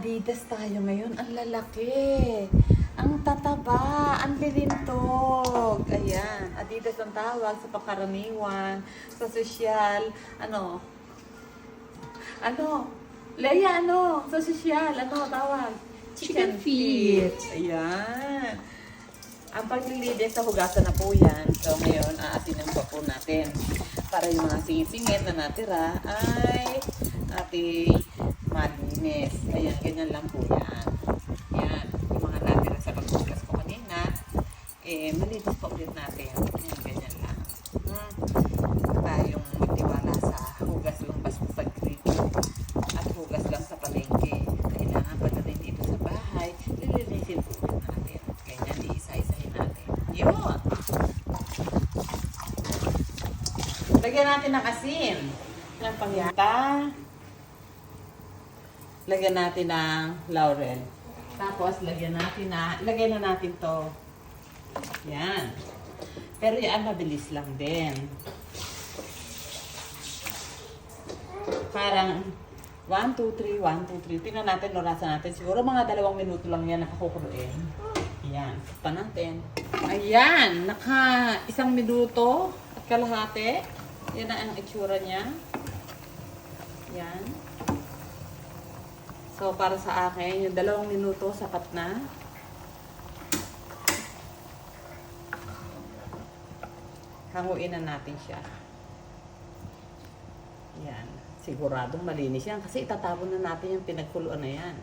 Adidas tayo ngayon. Ang lalaki. Ang tataba. Ang lilintog. Ayan. Adidas ang tawag sa pangkaraniwan. Sa sosyal. Ano? Leia, sa sosyal. Tawag? Chicken feet. Ayan. Ang paglilinis sa hugasan na po yan. So ngayon, aasinin po natin. Para yung mga singit-singit na natira ay ating malinis. Ayan, ganyan lang po yan. Yan, yung mga natira sa paghugas ko kanina, malinis pa ulit natin. Ayan, ganyan lang. Tayong magtiwala sa hugas lang basta sa gripo at hugas lang sa palengke. Kailangan pa natin dito sa bahay, lilinisin po ulit natin. Ganyan, iisa-isahin natin. Yun! Lagyan natin ng asin. Ng pangyata. Lagyan natin ng laurel. Tapos, ilagay na natin to. Yan. Pero yan, mabilis lang din. Parang 1, 2, 3, 1, 2, 3. Tingnan natin, orasan natin. Siguro mga 2 minuto lang yan nakakukuluin. Yan. Pa natin. Ayan. Naka 1 minuto at kalahati. Yan na ang itsura niya. Yan. So, para sa akin, yung 2 minuto, sapat na. Hanguin na natin siya. Yan. Siguradong malinis yan. Kasi itatapon na natin yung pinagkuluan na yan.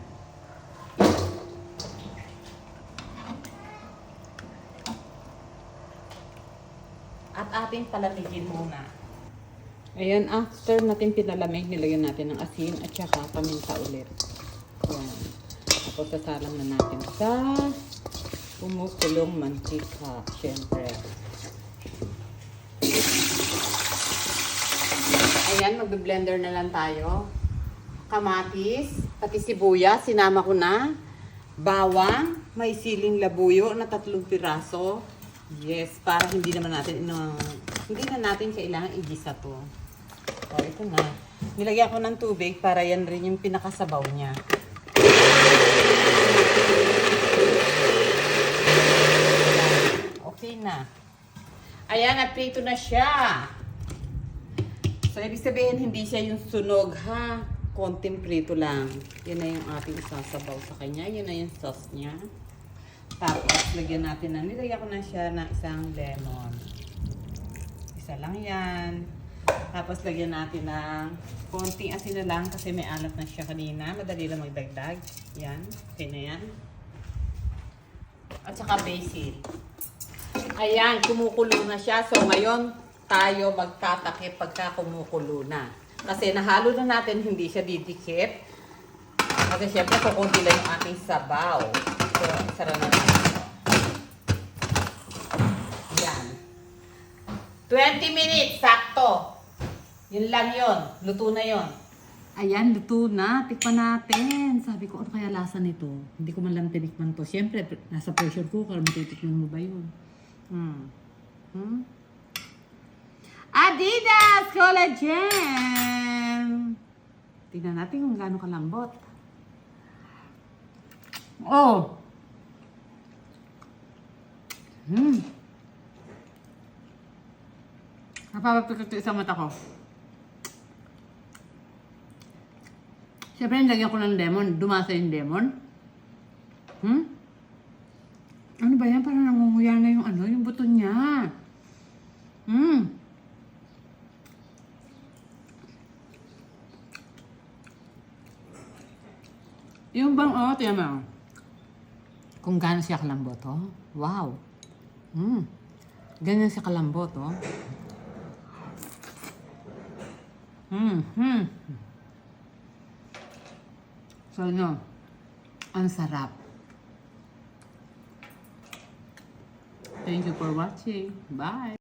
At ating palamigin muna. Ayan, after natin pinalamig, nilagyan natin ng asin at saka paminta ulit. Ayan. Tapos sasalang na natin sa kumukulong mantika, syempre. Ayan, magbe-blender na lang tayo. Kamatis, pati sibuyas, sinama ko na. Bawang, may siling labuyo na 3 piraso. Yes, para hindi na natin kailangan igisa to. O, ito na. Nilagyan ko ng tubig para yan rin yung pinakasabaw niya. Okay na. Ayan, naprito na siya. So, ibig sabihin, hindi siya yung sunog, ha? Konting prito lang. Yan na yung ating sasabaw sa kanya. Yan na yung sauce niya. Tapos, nilagyan ko na siya ng 1 lemon. Isa lang yan. Tapos, lagyan natin ng konting asin na lang kasi may alat na siya kanina. Madali lang magdagdag. Yan. Okay na yan. At saka basil. Ayan, kumukulo na siya. So, ngayon, tayo magtatakip pagka kumukulo na. Kasi nahalo na natin, hindi siya didikit. Kasi syempre, kukunti lang yung ating sabaw. So, isara na natin. Yan. 20 minutes, sakto. Yun lang yun. Luto na yun. Ayan, luto na. Tikman natin. Sabi ko, ano kaya lasa nito? Hindi ko man lang tinikman to. Syempre, nasa pressure cooker. Matitikman mo ba yun? Adidas Collagen! Tingnan natin kung gaano kalambot. Oh! Napapapikot yung isang mata ko. Siyempre, nilagyan ko ng lemon. Dumasa yung lemon. Ano ba yan? Parang nangunguya na yung buto niya. Yung bang, tiyan mo. Kung gaano siya kalambot, Wow. Ganyan siya kalambot, So, ang sarap. Thank you for watching. Bye.